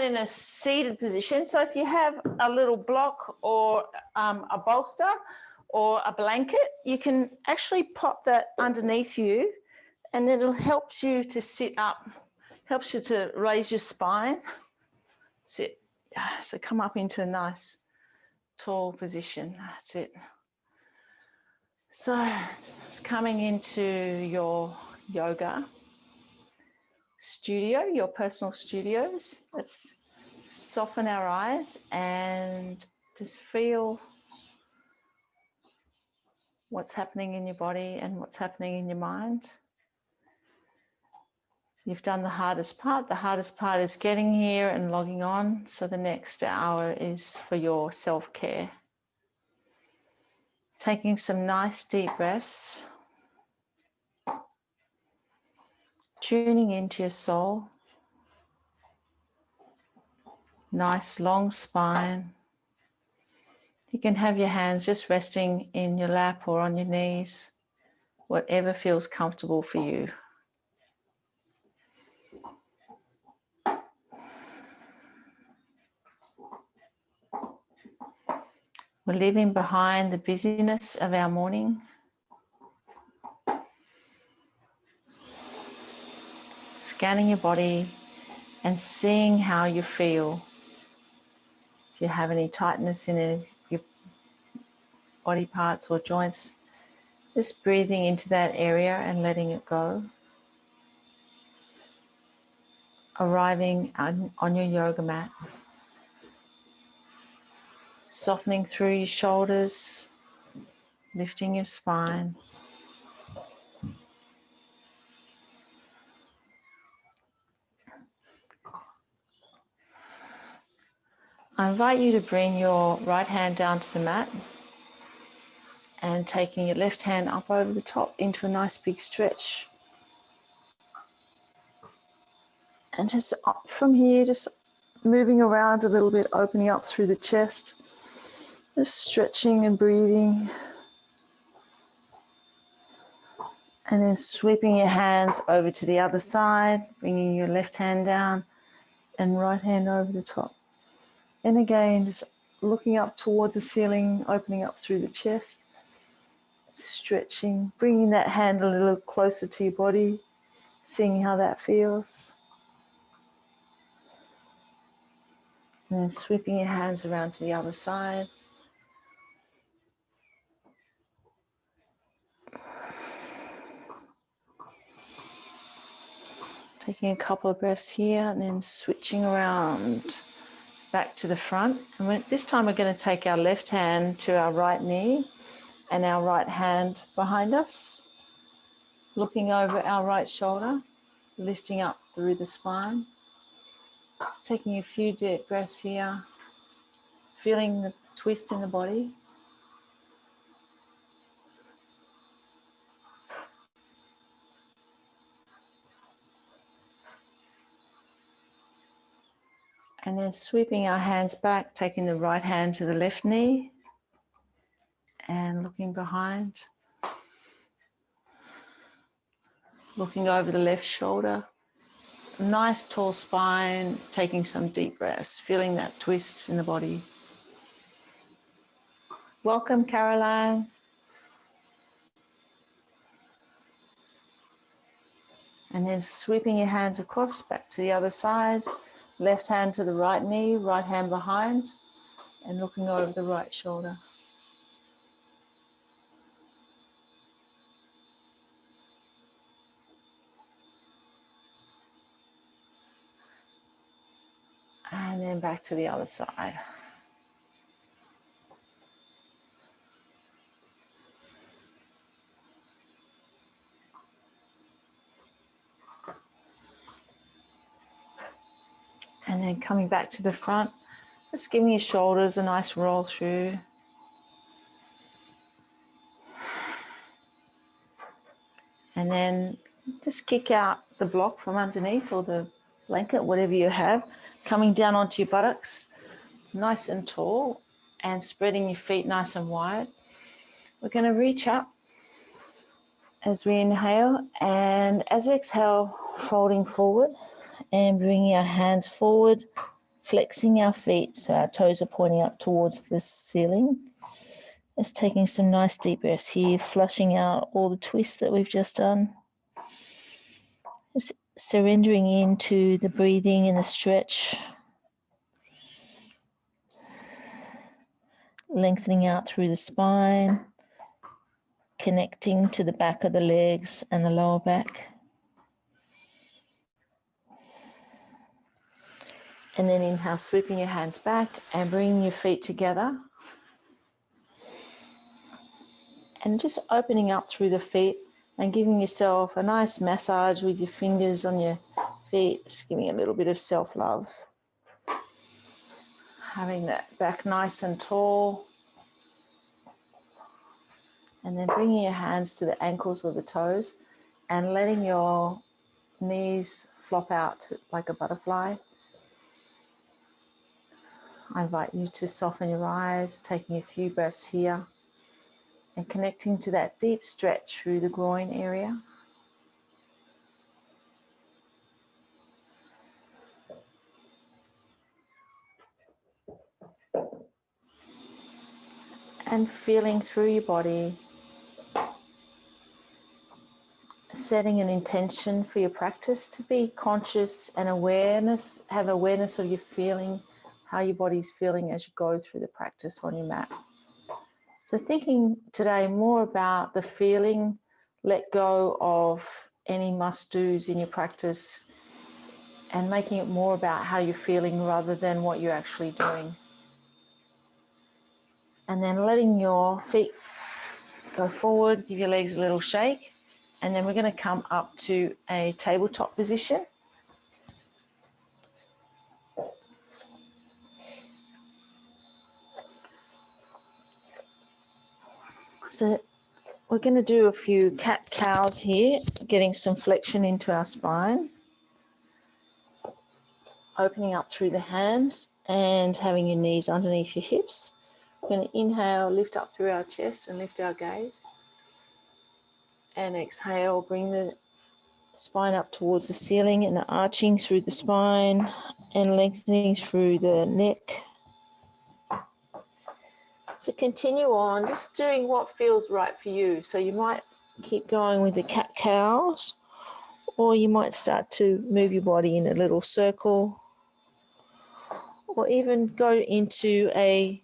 in a seated position. So if you have a little block or a bolster or a blanket, you can actually pop that underneath you, and it'll help you to sit up, helps you to raise your spine. Sit. So come up into a nice tall position. That's it. So it's coming into your yoga studio, your personal studios. Let's soften our eyes and just feel what's happening in your body and what's happening in your mind. You've done the hardest part. The hardest part is getting here and logging on. So the next hour is for your self-care. Taking some nice deep breaths. Tuning into your soul. Nice long spine. You can have your hands just resting in your lap or on your knees, whatever feels comfortable for you. We're leaving behind the busyness of our morning. Scanning your body and seeing how you feel. If you have any tightness in your body parts or joints, just breathing into that area and letting it go. Arriving on your yoga mat. Softening through your shoulders, lifting your spine. I invite you to bring your right hand down to the mat and taking your left hand up over the top into a nice big stretch. And just up from here, just moving around a little bit, opening up through the chest, just stretching and breathing. And then sweeping your hands over to the other side, bringing your left hand down and right hand over the top. And again, just looking up towards the ceiling, opening up through the chest, stretching, bringing that hand a little closer to your body, seeing how that feels. And then sweeping your hands around to the other side. Taking a couple of breaths here and then switching around back to the front. And this time we're going to take our left hand to our right knee and our right hand behind us. Looking over our right shoulder, lifting up through the spine. Just taking a few deep breaths here, feeling the twist in the body. And then sweeping our hands back, taking the right hand to the left knee and looking behind. Looking over the left shoulder. Nice tall spine, taking some deep breaths, feeling that twist in the body. Welcome, Caroline. And then sweeping your hands across back to the other side. Left hand to the right knee, right hand behind, and looking over the right shoulder. And then back to the other side. And then coming back to the front, just giving your shoulders a nice roll through. And then just kick out the block from underneath or the blanket, whatever you have, coming down onto your buttocks, nice and tall, and spreading your feet nice and wide. We're going to reach up as we inhale, and as we exhale, folding forward and bringing our hands forward flexing our feet so our toes are pointing up towards the ceiling. Just taking some nice deep breaths here, flushing out all the twists that we've just done. Just surrendering into the breathing and the stretch. Lengthening out through the spine, connecting to the back of the legs and the lower back. And then inhale, sweeping your hands back and bringing your feet together. And just opening up through the feet and giving yourself a nice massage with your fingers on your feet, just giving a little bit of self-love. Having that back nice and tall. And then bringing your hands to the ankles or the toes and letting your knees flop out like a butterfly. I invite you to soften your eyes, taking a few breaths here and connecting to that deep stretch through the groin area. And feeling through your body, setting an intention for your practice to be conscious and awareness, have awareness of your feeling, how your body's feeling as you go through the practice on your mat. So thinking today more about the feeling, let go of any must-dos in your practice and making it more about how you're feeling rather than what you're actually doing. And then letting your feet go forward, give your legs a little shake, and then we're going to come up to a tabletop position. So we're going to do a few cat-cows here, getting some flexion into our spine. Opening up through the hands and having your knees underneath your hips. We're going to inhale, lift up through our chest and lift our gaze. And exhale, bring the spine up towards the ceiling and arching through the spine and lengthening through the neck. So continue on, just doing what feels right for you. So you might keep going with the cat-cows, or you might start to move your body in a little circle, or even go into a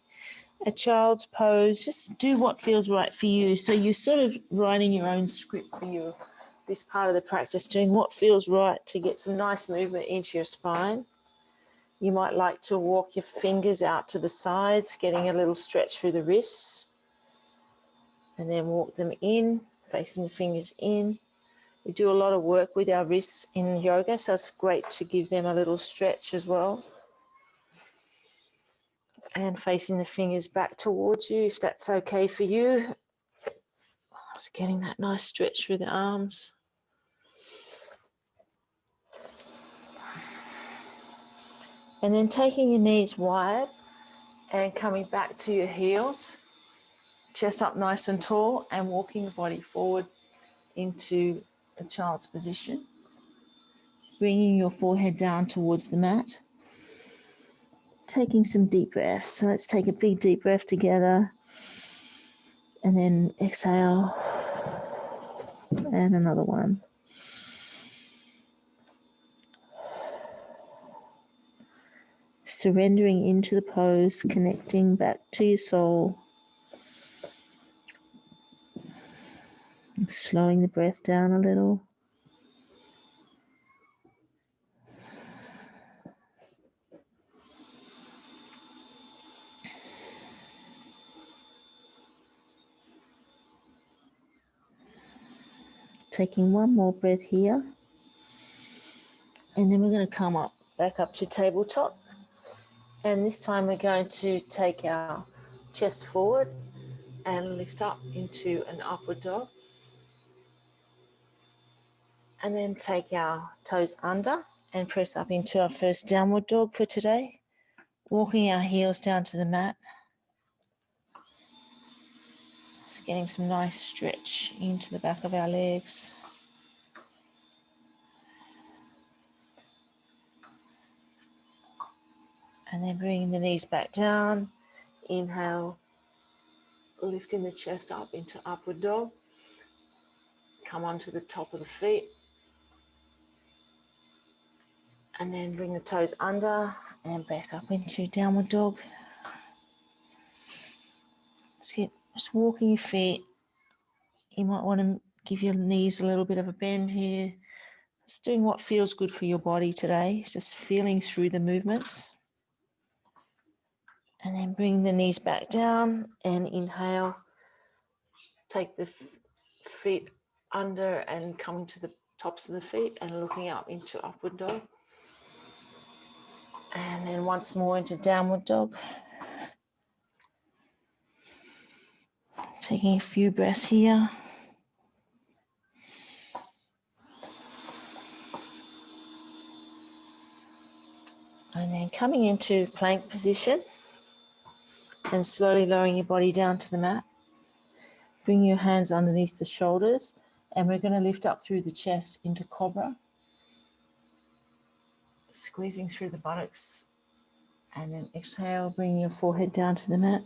child's pose. Just do what feels right for you. So you're sort of writing your own script for you, this part of the practice, doing what feels right to get some nice movement into your spine. You might like to walk your fingers out to the sides, getting a little stretch through the wrists, and then walk them in, facing the fingers in. We do a lot of work with our wrists in yoga, so it's great to give them a little stretch as well. And facing the fingers back towards you, if that's okay for you. Just getting that nice stretch through the arms. And then taking your knees wide and coming back to your heels, chest up nice and tall, and walking the body forward into a child's position. Bringing your forehead down towards the mat. Taking some deep breaths. So let's take a big deep breath together. And then exhale. And another one. Surrendering into the pose, connecting back to your soul. Slowing the breath down a little. Taking one more breath here. And then we're going to come up, back up to tabletop. And this time we're going to take our chest forward and lift up into an upward dog. And then take our toes under and press up into our first downward dog for today. Walking our heels down to the mat. Just getting some nice stretch into the back of our legs. And then bringing the knees back down. Inhale, lifting the chest up into upward dog. Come onto the top of the feet. And then bring the toes under and back up into downward dog. That's it. Just walking your feet. You might want to give your knees a little bit of a bend here. Just doing what feels good for your body today. Just feeling through the movements. And then bring the knees back down and inhale. Take the feet under and come to the tops of the feet and looking up into upward dog. And then once more into downward dog. Taking a few breaths here. And then coming into plank position and slowly lowering your body down to the mat. Bring your hands underneath the shoulders and we're going to lift up through the chest into cobra. Squeezing through the buttocks and then exhale, bring your forehead down to the mat.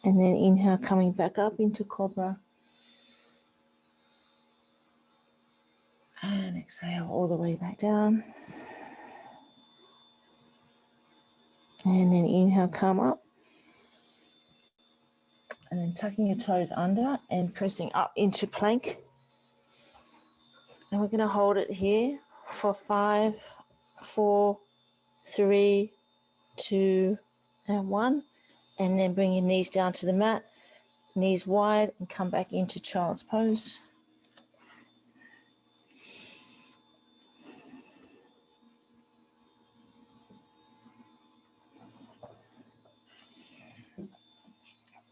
And then inhale, coming back up into cobra. And exhale all the way back down. And then inhale, come up. And then tucking your toes under and pressing up into plank. And we're going to hold it here for 5, 4, 3, 2, and 1. And then bring your knees down to the mat, knees wide, and come back into child's pose.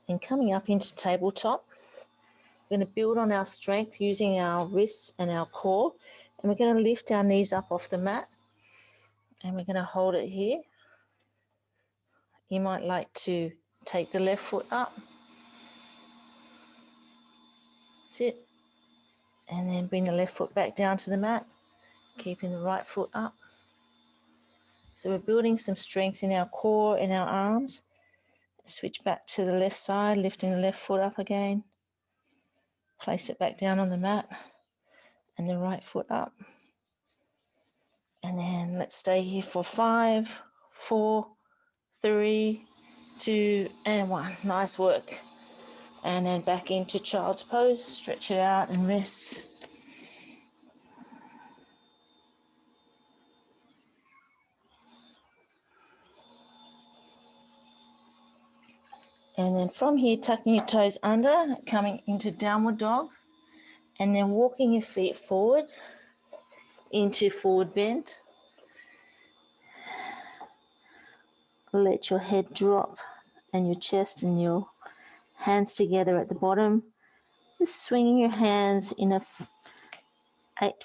And coming up into tabletop, we're going to build on our strength using our wrists and our core. And we're going to lift our knees up off the mat. And we're going to hold it here. You might like to take the left foot up. That's it. And then bring the left foot back down to the mat, keeping the right foot up. So we're building some strength in our core and our arms. Switch back to the left side, lifting the left foot up again. Place it back down on the mat and the right foot up. And then let's stay here for 5, 4, 3, 2, and 1. Nice work. And then back into child's pose. Stretch it out and rest. And then from here, tucking your toes under, coming into downward dog. And then walking your feet forward into forward bend. Let your head drop and your chest and your hands together at the bottom. Just swinging your hands in a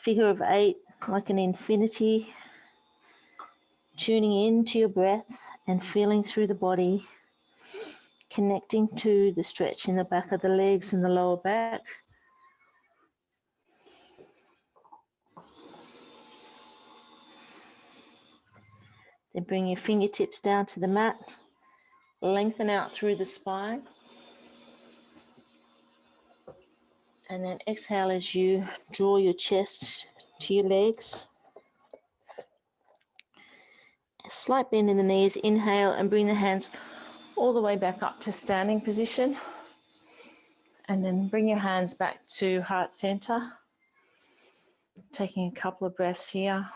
figure of 8, like an infinity. Tuning into your breath and feeling through the body. Connecting to the stretch in the back of the legs and the lower back. Then bring your fingertips down to the mat. Lengthen out through the spine. And then exhale as you draw your chest to your legs. A slight bend in the knees. Inhale and bring the hands all the way back up to standing position. And then bring your hands back to heart center. Taking a couple of breaths here.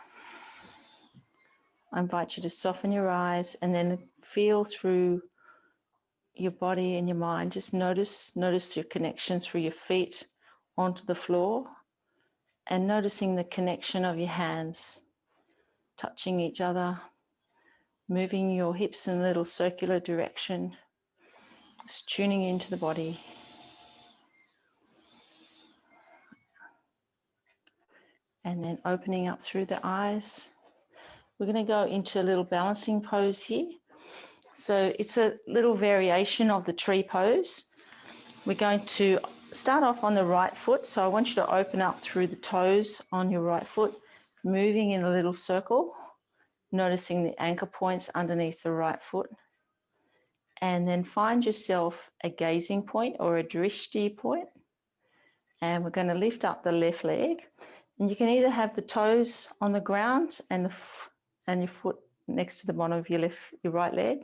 I invite you to soften your eyes and then feel through your body and your mind. Just notice your connection through your feet onto the floor and noticing the connection of your hands touching each other, moving your hips in a little circular direction, just tuning into the body. And then opening up through the eyes. We're going to go into a little balancing pose here. So it's a little variation of the tree pose. We're going to start off on the right foot. So I want you to open up through the toes on your right foot, moving in a little circle, noticing the anchor points underneath the right foot. And then find yourself a gazing point or a drishti point. And we're going to lift up the left leg. And you can either have the toes on the ground and your foot next to the bottom of your right leg,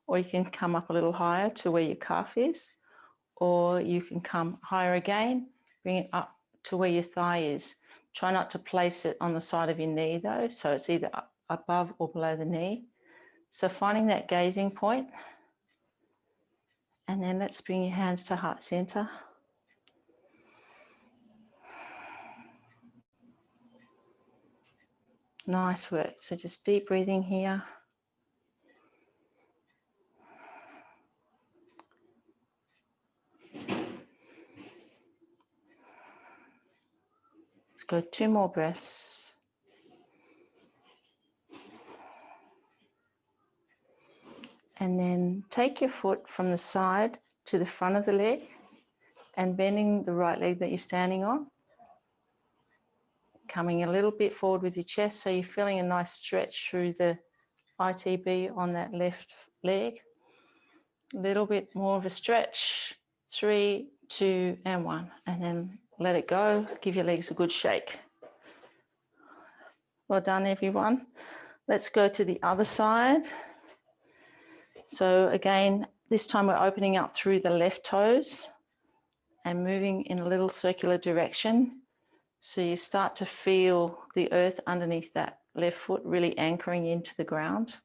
or you can come up a little higher to where your calf is, or you can come higher again, bring it up to where your thigh is. Try not to place it on the side of your knee though, so it's either above or below the knee. So finding that gazing point, and then let's bring your hands to heart center. Nice work. So just deep breathing here. Let's go 2 more breaths. And then take your foot from the side to the front of the leg and bending the right leg that you're standing on. Coming a little bit forward with your chest so you're feeling a nice stretch through the ITB on that left leg. A little bit more of a stretch. 3, 2, and 1. And then let it go. Give your legs a good shake. Well done, everyone. Let's go to the other side. So again, this time we're opening up through the left toes and moving in a little circular direction. So you start to feel the earth underneath that left foot really anchoring into the ground.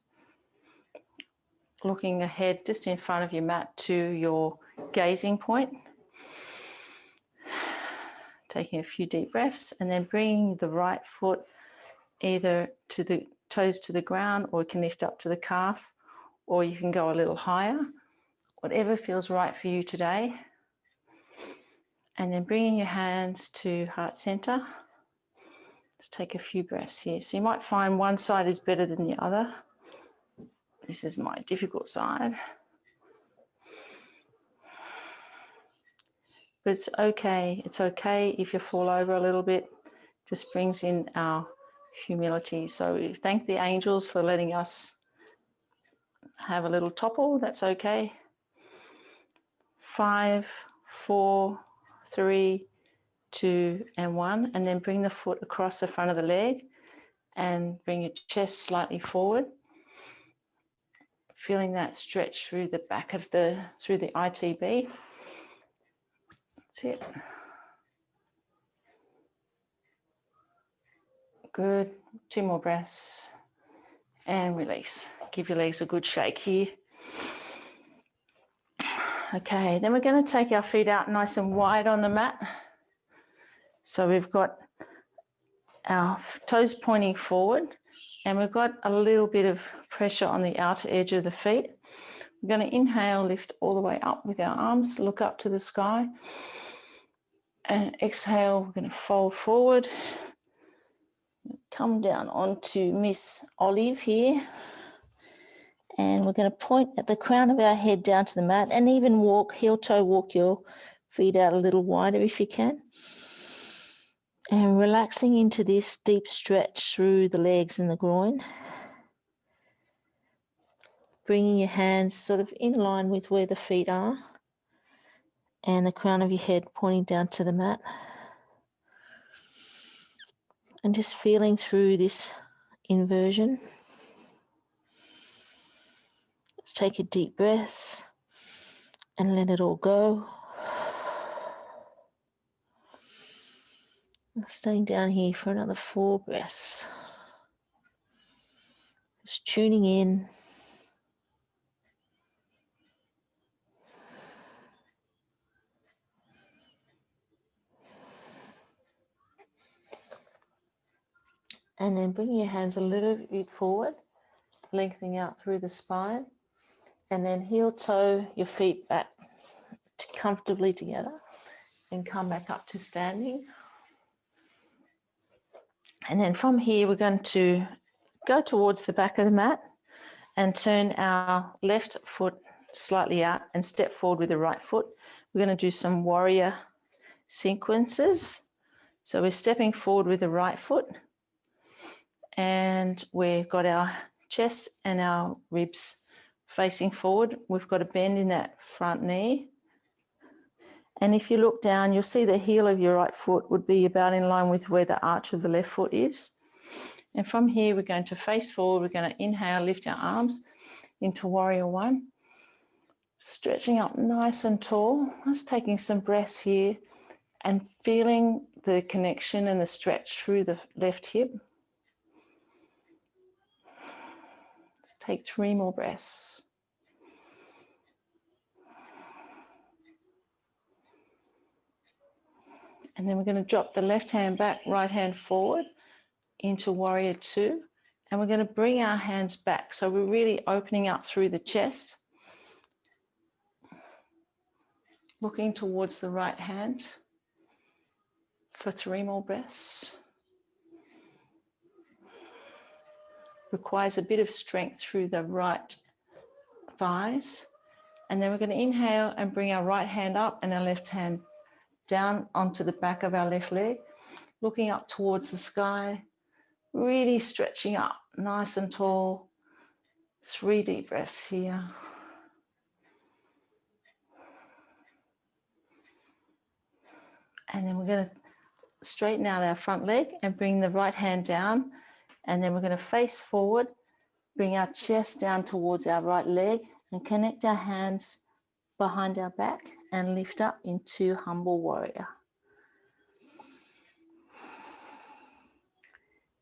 Looking ahead just in front of your mat to your gazing point. Taking a few deep breaths and then bringing the right foot either to the toes to the ground, or you can lift up to the calf, or you can go a little higher, whatever feels right for you today. And then bringing your hands to heart center. Let's take a few breaths here. So you might find one side is better than the other. This is my difficult side. But it's okay. It's okay if you fall over a little bit. Just brings in our humility. So we thank the angels for letting us have a little topple. That's okay. 5, 4, 3, 2, and 1. And then bring the foot across the front of the leg and bring your chest slightly forward. Feeling that stretch through the back of through the ITB. That's it. Good. 2 more breaths. And release. Give your legs a good shake here. Okay, then we're going to take our feet out nice and wide on the mat. So we've got our toes pointing forward and we've got a little bit of pressure on the outer edge of the feet. We're going to inhale, lift all the way up with our arms, look up to the sky. And exhale, we're going to fold forward. Come down onto Miss Olive here. And we're going to point at the crown of our head down to the mat and even walk, heel toe walk your feet out a little wider if you can. And relaxing into this deep stretch through the legs and the groin. Bringing your hands sort of in line with where the feet are. And the crown of your head pointing down to the mat. And just feeling through this inversion. Let's take a deep breath and let it all go. And staying down here for another 4 breaths. Just tuning in. And then bringing your hands a little bit forward, lengthening out through the spine. And then heel toe your feet back comfortably together and come back up to standing. And then from here, we're going to go towards the back of the mat and turn our left foot slightly out and step forward with the right foot. We're going to do some warrior sequences. So we're stepping forward with the right foot and we've got our chest and our ribs facing forward. We've got a bend in that front knee. And if you look down, you'll see the heel of your right foot would be about in line with where the arch of the left foot is. And from here, we're going to face forward. We're going to inhale, lift our arms into warrior one. Stretching up nice and tall. Just taking some breaths here and feeling the connection and the stretch through the left hip. Let's take 3 more breaths. And then we're going to drop the left hand back, right hand forward into warrior two. And we're going to bring our hands back. So we're really opening up through the chest. Looking towards the right hand for 3 more breaths. Requires a bit of strength through the right thighs. And then we're going to inhale and bring our right hand up and our left hand down onto the back of our left leg, looking up towards the sky, really stretching up nice and tall. 3 deep breaths here. And then we're going to straighten out our front leg and bring the right hand down. And then we're going to face forward, bring our chest down towards our right leg and connect our hands behind our back and lift up into humble warrior.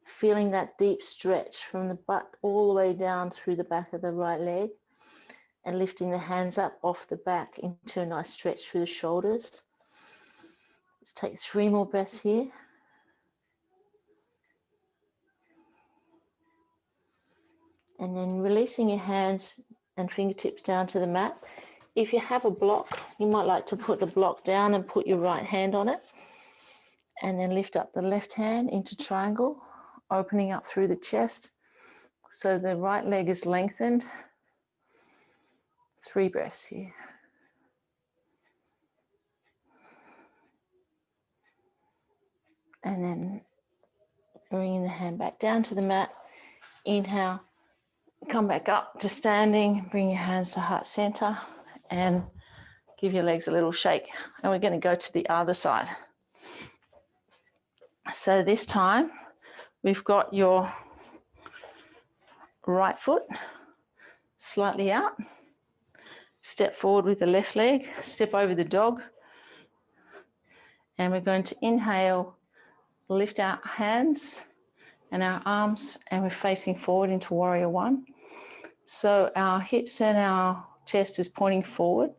Feeling that deep stretch from the butt all the way down through the back of the right leg and lifting the hands up off the back into a nice stretch through the shoulders. Let's take 3 more breaths here. And then releasing your hands and fingertips down to the mat. If you have a block, you might like to put the block down and put your right hand on it. And then lift up the left hand into triangle, opening up through the chest. So the right leg is lengthened. 3 breaths here. And then bringing the hand back down to the mat. Inhale, come back up to standing, bring your hands to heart center and give your legs a little shake. And we're going to go to the other side. So this time we've got your right foot slightly out. Step forward with the left leg, step over the dog. And we're going to inhale, lift our hands and our arms, and we're facing forward into warrior one. So our hips and our chest is pointing forward,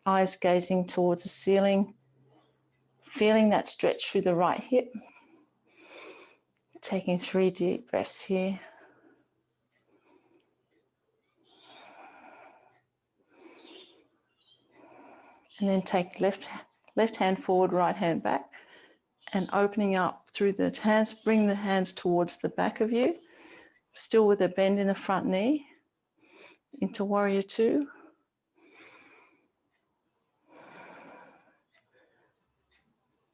eyes gazing towards the ceiling, feeling that stretch through the right hip. Taking 3 deep breaths here. And then take left hand forward, right hand back, and opening up through the hands, bring the hands towards the back of you, still with a bend in the front knee, into warrior two.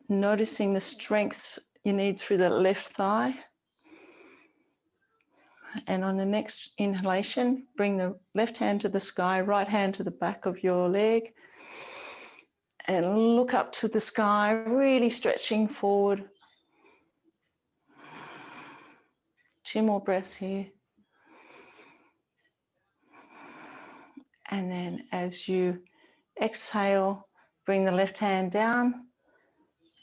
Noticing the strength you need through the left thigh. And on the next inhalation, bring the left hand to the sky, right hand to the back of your leg, and look up to the sky, really stretching forward. 2 more breaths here. And then as you exhale, bring the left hand down,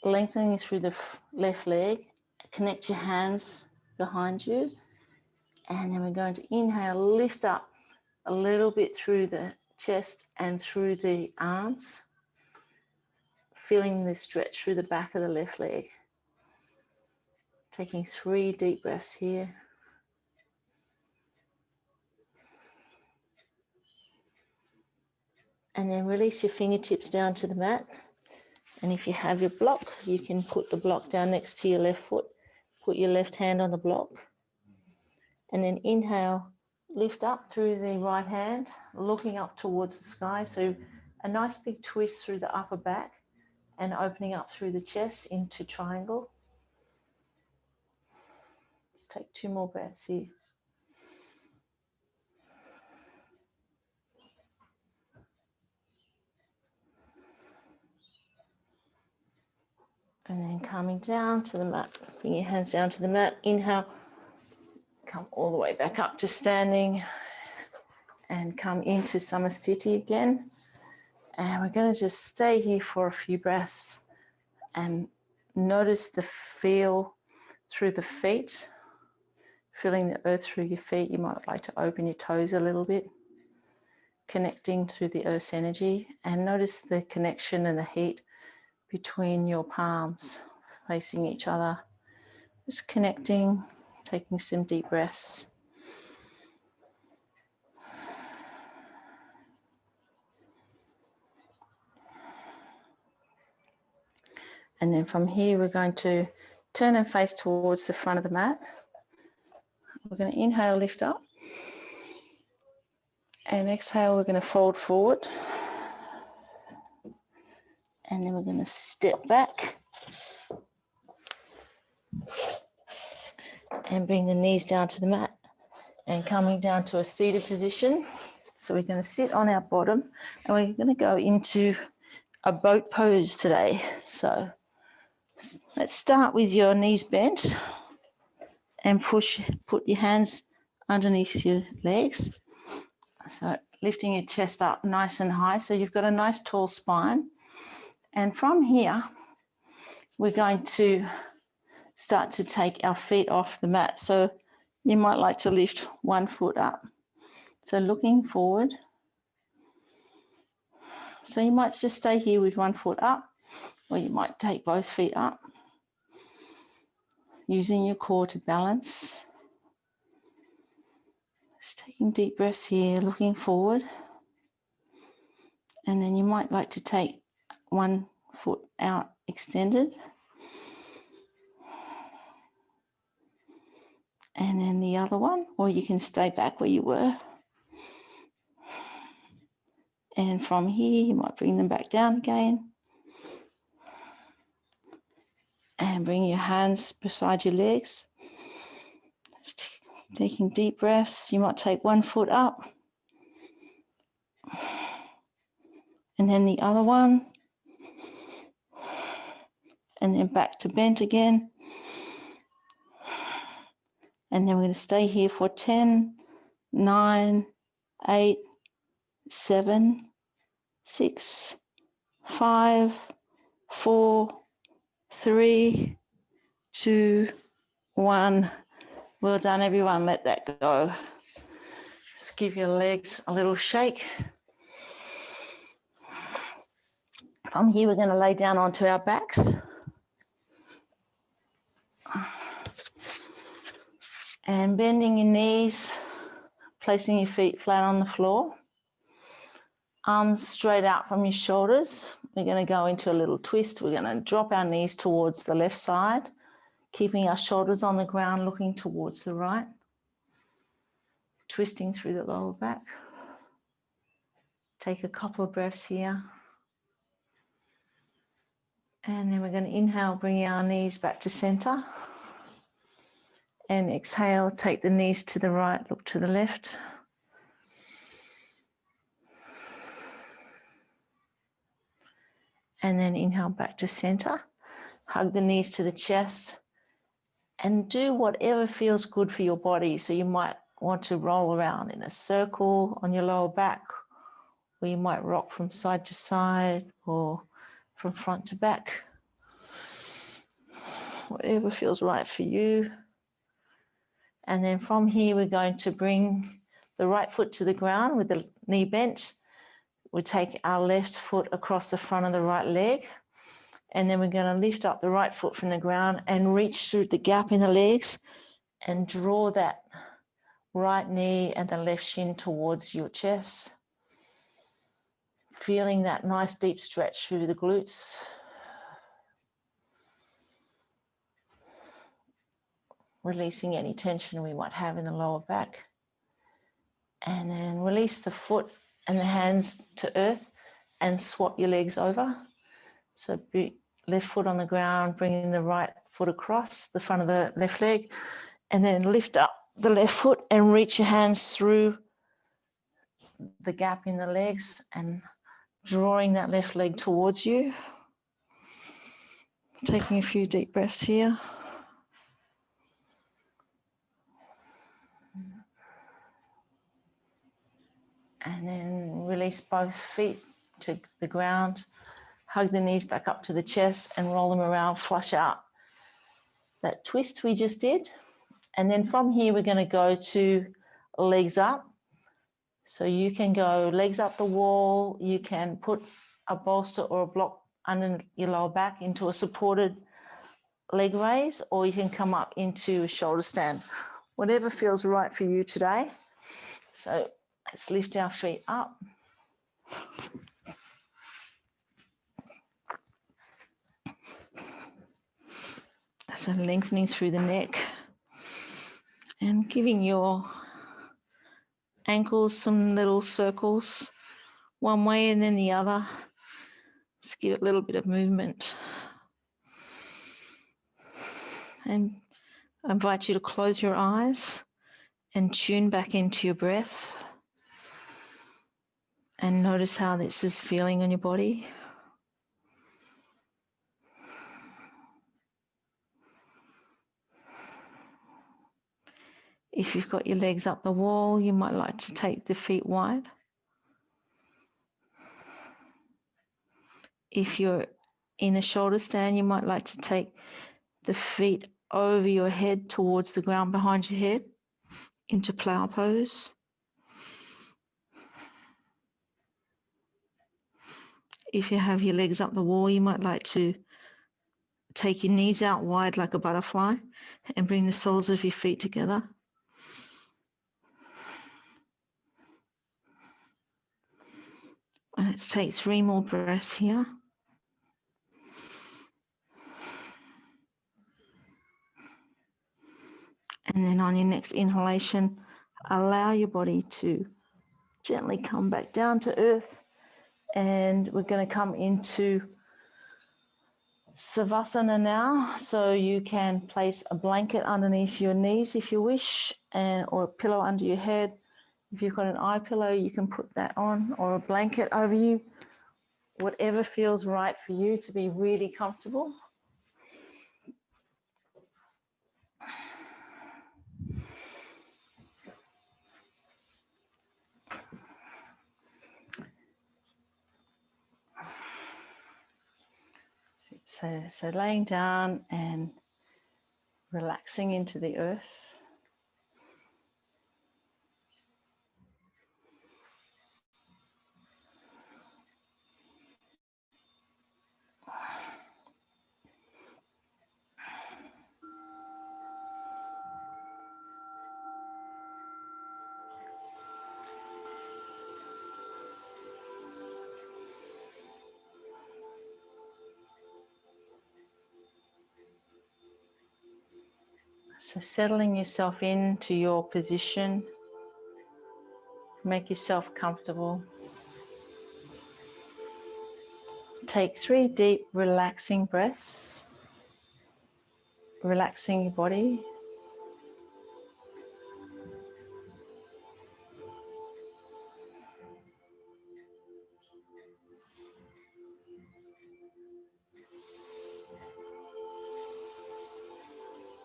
lengthening through the left leg. Connect your hands behind you. And then we're going to inhale, lift up a little bit through the chest and through the arms. Feeling the stretch through the back of the left leg. Taking 3 deep breaths here. And then release your fingertips down to the mat. And if you have your block, you can put the block down next to your left foot. Put your left hand on the block. And then inhale, lift up through the right hand, looking up towards the sky. So a nice big twist through the upper back and opening up through the chest into triangle. Just take 2 more breaths here. And then coming down to the mat. Bring your hands down to the mat. Inhale. Come all the way back up to standing. And come into Samasthiti again. And we're going to just stay here for a few breaths. And notice the feel through the feet. Feeling the earth through your feet. You might like to open your toes a little bit. Connecting through the earth's energy. And notice the connection and the heat between your palms facing each other. Just connecting, taking some deep breaths. And then from here, we're going to turn and face towards the front of the mat. We're going to inhale, lift up. And exhale, we're going to fold forward. And then we're going to step back. And bring the knees down to the mat. And coming down to a seated position. So we're going to sit on our bottom. And we're going to go into a boat pose today. So let's start with your knees bent. And put your hands underneath your legs. So lifting your chest up nice and high. So you've got a nice tall spine. And from here, we're going to start to take our feet off the mat. So you might like to lift one foot up. So looking forward. So you might just stay here with one foot up, or you might take both feet up. Using your core to balance. Just taking deep breaths here, looking forward. And then you might like to take one foot out extended. And then the other one, or you can stay back where you were. And from here, you might bring them back down again. And bring your hands beside your legs. Just taking deep breaths. You might take one foot up. And then the other one. And then back to bent again. And then we're going to stay here for 10, 9, 8, 7, 6, 5, 4, 3, 2, 1. Well done, everyone. Let that go. Just give your legs a little shake. From here, we're going to lay down onto our backs. And bending your knees, placing your feet flat on the floor. Arms straight out from your shoulders. We're going to go into a little twist. We're going to drop our knees towards the left side, keeping our shoulders on the ground, looking towards the right. Twisting through the lower back. Take a couple of breaths here. And then we're going to inhale, bring our knees back to center. And exhale, take the knees to the right, look to the left. And then inhale back to center. Hug the knees to the chest. And do whatever feels good for your body. So you might want to roll around in a circle on your lower back, or you might rock from side to side or from front to back. Whatever feels right for you. And then from here, we're going to bring the right foot to the ground with the knee bent. We'll take our left foot across the front of the right leg. And then we're going to lift up the right foot from the ground and reach through the gap in the legs and draw that right knee and the left shin towards your chest. Feeling that nice deep stretch through the glutes. Releasing any tension we might have in the lower back. And then release the foot and the hands to earth and swap your legs over. So left foot on the ground, bringing the right foot across the front of the left leg, and then lift up the left foot and reach your hands through the gap in the legs and drawing that left leg towards you. Taking a few deep breaths here. And then release both feet to the ground. Hug the knees back up to the chest and roll them around, flush out that twist we just did. And then from here, we're going to go to legs up. So you can go legs up the wall. You can put a bolster or a block under your lower back into a supported leg raise, or you can come up into a shoulder stand, whatever feels right for you today. So let's lift our feet up. So lengthening through the neck and giving your ankles some little circles one way and then the other. Just give it a little bit of movement. And I invite you to close your eyes and tune back into your breath and notice how this is feeling on your body. If you've got your legs up the wall, you might like to take the feet wide. If you're in a shoulder stand, you might like to take the feet over your head towards the ground behind your head into plow pose. If you have your legs up the wall, you might like to take your knees out wide like a butterfly and bring the soles of your feet together. And let's take 3 more breaths here. And then on your next inhalation, allow your body to gently come back down to earth. And we're going to come into Savasana now. So you can place a blanket underneath your knees if you wish, or a pillow under your head. If you've got an eye pillow, you can put that on, or a blanket over you. Whatever feels right for you to be really comfortable. So laying down and relaxing into the earth. So settling yourself into your position, make yourself comfortable. Take 3 deep, relaxing breaths, relaxing your body.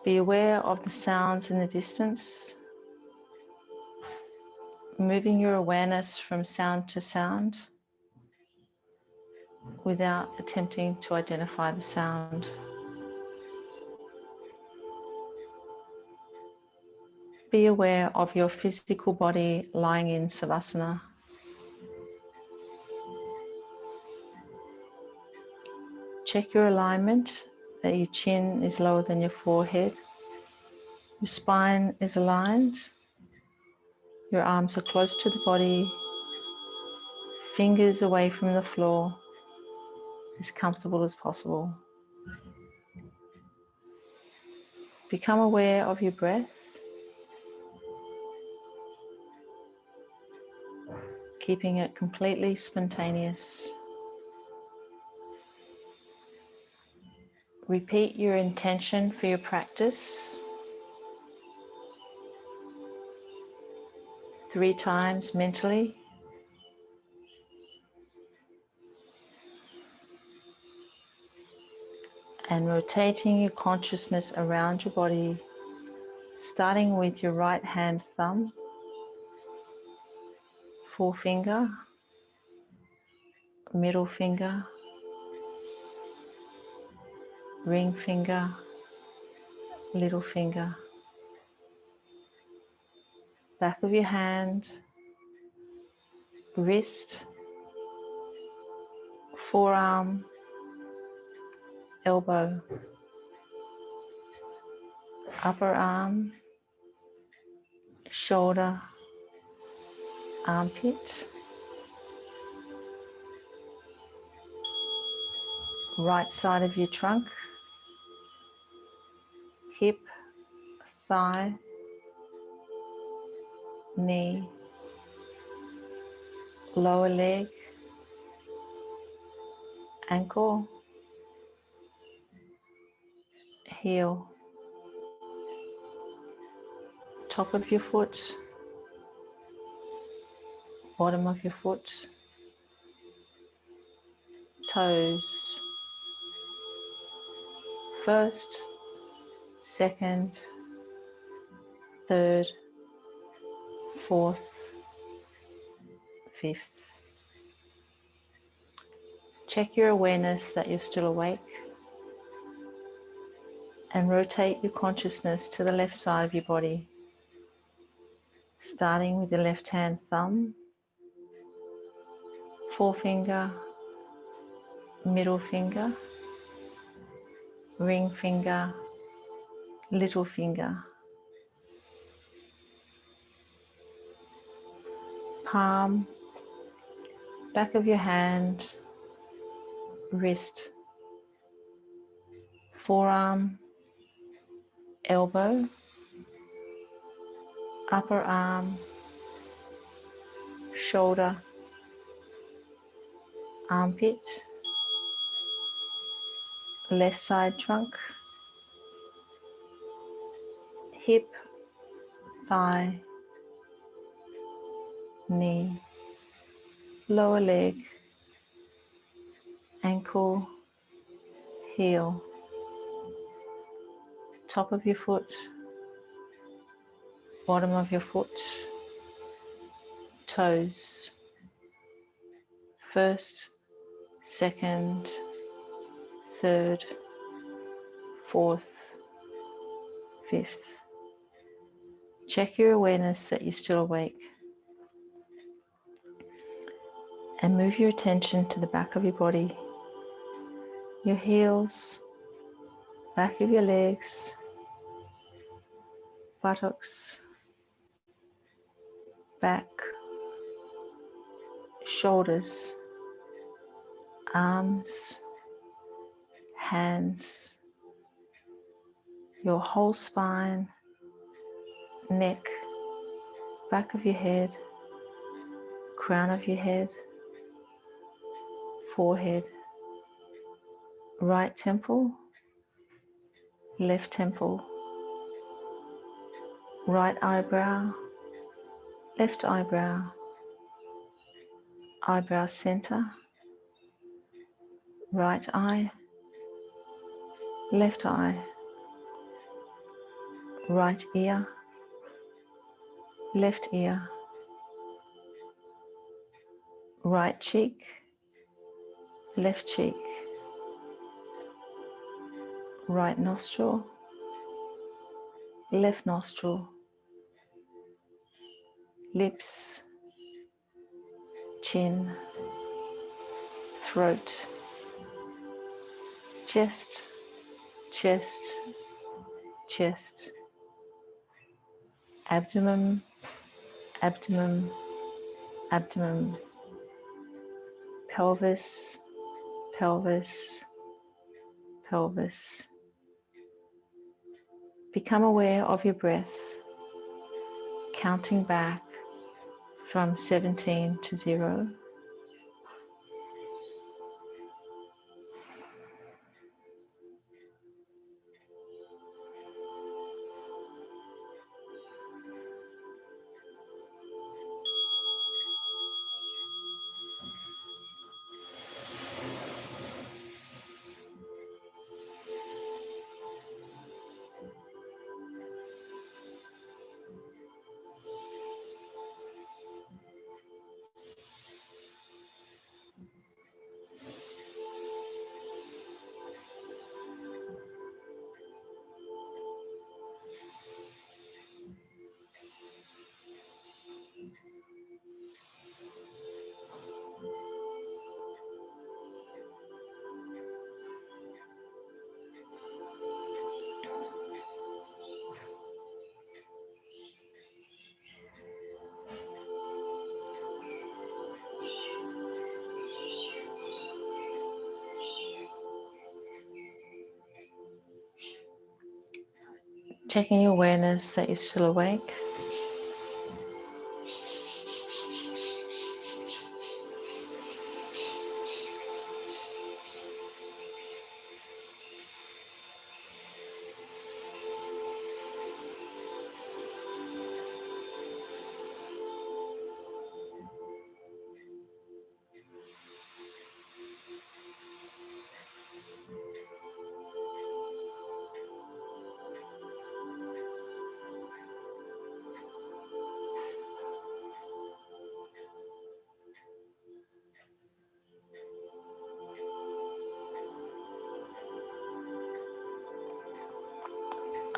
Be aware of the sounds in the distance, moving your awareness from sound to sound without attempting to identify the sound. Be aware of your physical body lying in Savasana. Check your alignment, that your chin is lower than your forehead. Your spine is aligned. Your arms are close to the body. Fingers away from the floor, as comfortable as possible. Become aware of your breath. Keeping it completely spontaneous. Repeat your intention for your practice 3 times mentally. and rotating your consciousness around your body, starting with your right hand thumb, forefinger, middle finger, ring finger, little finger, back of your hand, wrist, forearm, elbow, upper arm, shoulder, armpit, right side of your trunk, hip, thigh, knee, lower leg, ankle, heel, top of your foot, bottom of your foot, toes, first, second, third, fourth, fifth. Check your awareness that you're still awake and rotate your consciousness to the left side of your body, starting with the left hand thumb, forefinger, middle finger, ring finger, little finger, palm, back of your hand, wrist, forearm, elbow, upper arm, shoulder, armpit, left side trunk, hip, thigh, knee, lower leg, ankle, heel, top of your foot, bottom of your foot, toes, first, second, third, fourth, fifth. Check your awareness that you're still awake and move your attention to the back of your body, your heels, back of your legs, buttocks, back, shoulders, arms, hands, your whole spine, neck, back of your head, crown of your head, forehead, right temple, left temple, right eyebrow, left eyebrow, eyebrow center, right eye, left eye, right ear, left ear, right cheek, left cheek, right nostril, left nostril, lips, chin, throat, chest, chest, chest, abdomen, abdomen, abdomen, pelvis, pelvis, pelvis. Become aware of your breath, counting back from 17 to 0. Checking your awareness that you're still awake.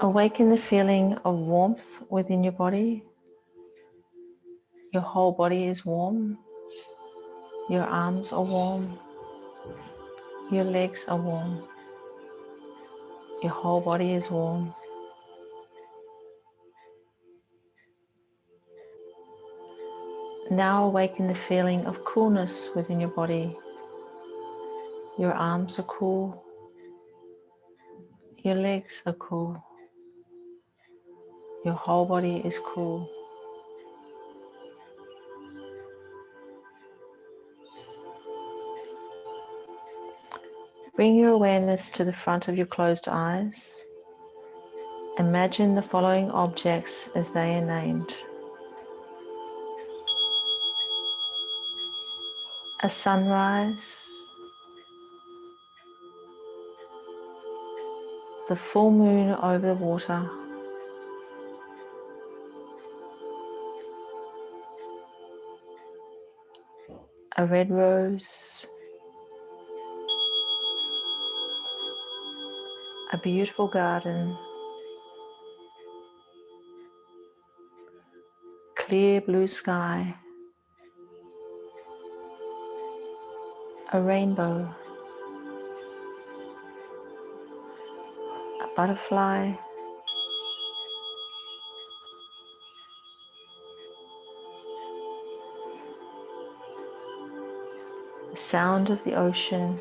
Awaken the feeling of warmth within your body. Your whole body is warm. Your arms are warm. Your legs are warm. Your whole body is warm. Now awaken the feeling of coolness within your body. Your arms are cool. Your legs are cool. Your whole body is cool. Bring your awareness to the front of your closed eyes. Imagine the following objects as they are named. A sunrise, the full moon over the water, a red rose, a beautiful garden, clear blue sky, a rainbow, a butterfly, the sound of the ocean,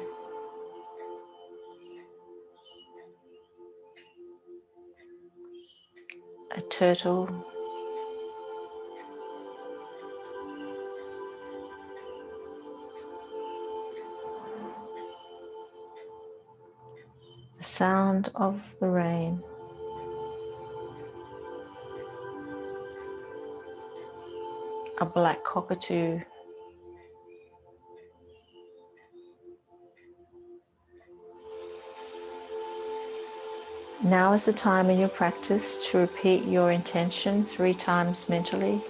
a turtle, the sound of the rain, a black cockatoo, now is the time in your practice to repeat your intention 3 times mentally.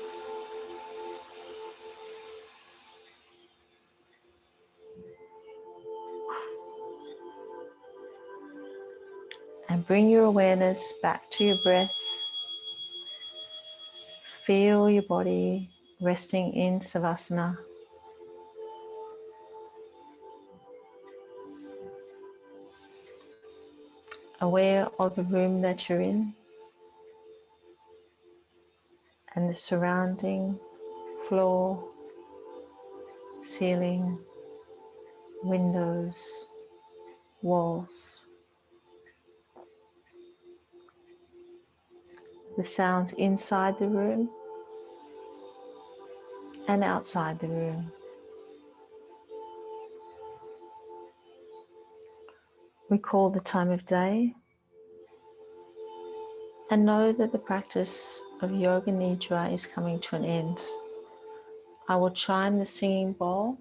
And bring your awareness back to your breath. Feel your body resting in Savasana. Aware of the room that you're in and the surrounding floor, ceiling, windows, walls. The sounds inside the room and outside the room. Recall the time of day and know that the practice of Yoga Nidra is coming to an end. I will chime the singing bowl.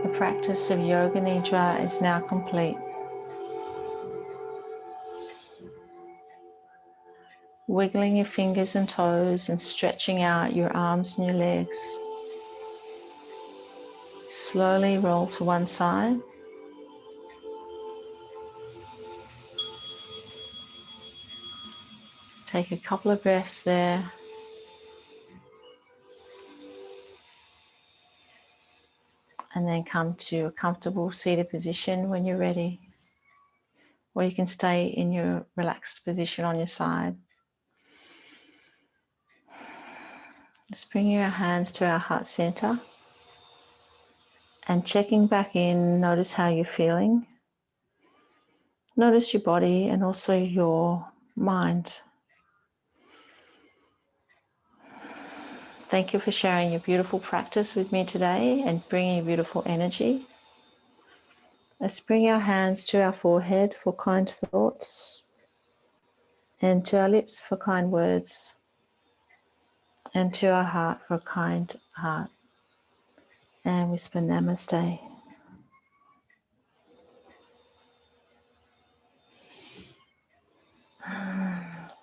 The practice of Yoga Nidra is now complete. Wiggling your fingers and toes and stretching out your arms and your legs. Slowly roll to one side. Take a couple of breaths there. And then come to a comfortable seated position when you're ready. or you can stay in your relaxed position on your side. Just bringing our hands to our heart center and checking back in. Notice how you're feeling. Notice your body and also your mind. Thank you for sharing your beautiful practice with me today and bringing beautiful energy. Let's bring our hands to our forehead for kind thoughts, and to our lips for kind words, and to our heart for a kind heart. And whisper Namaste.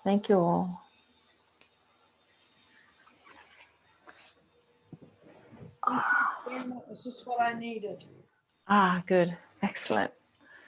Thank you all. That was just what I needed. Good. Excellent.